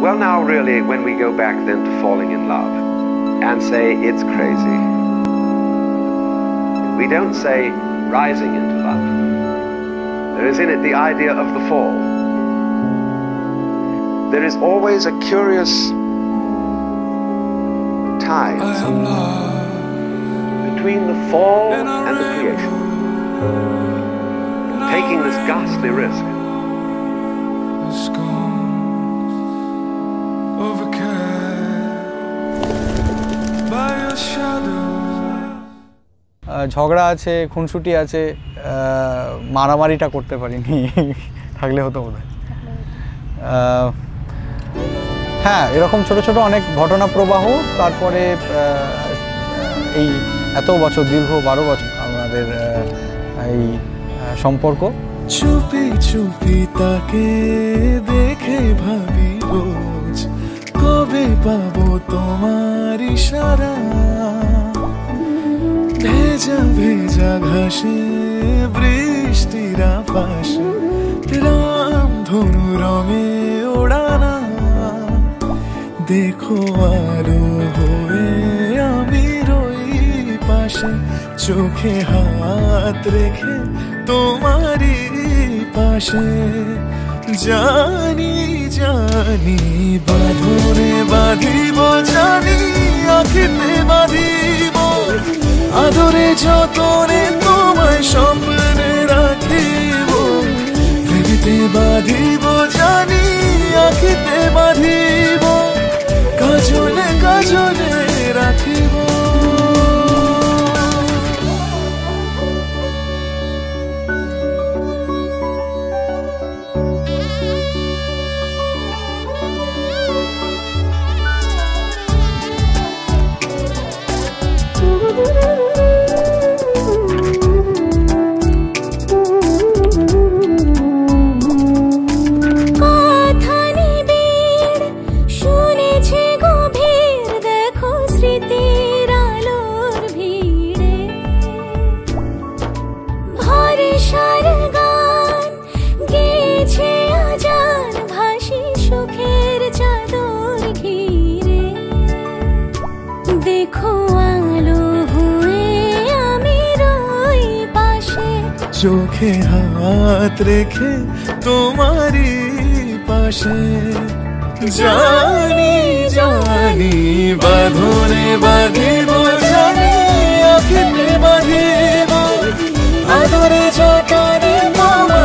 Well, now really, when we go back then to falling in love and say it's crazy, we don't say rising into love. There is in it the idea of the fall. There is always a curious tie between the fall and the creation, taking this ghastly risk. ঝগড়া আছে, খুনসুটি আছে, মারামারিটা করতে পারিনি, থাকলে হতো বোধহয়। হ্যাঁ, এরকম ছোট ছোট অনেক ঘটনা প্রবাহ, তারপরে এই এত বছর, দীর্ঘ 12 বছর আমাদের এই সম্পর্ক। চুপি চুপি তাকে দেখে ভাবি রোজ, কবে পাবো তোমার ইশারা। ভেজা ভেজা ঘাসে বৃষ্টির আভাসে রামধনু রঙে ওড়ানা। দেখো আলো হয়ে আমি রই পাশে, চোখে হাত রেখে তোমারই পাশে। জানি জানি বাঁধনে বাঁধিব, জানি আঁখিতে বাঁধিব, আদরে যতনে তোমায় স্বপ্নে রাখিব। প্রেমেতে বাঁধিব, জানি আঁখিতে বাঁধিব, কাজলে কাজলে রাখিব। চোখে হাত রেখে তোমারই পাশে। জানি জানি বাঁধনে বাঁধিব, জানি আঁখিতে বাঁধিব, আদরে যতনে তোমায়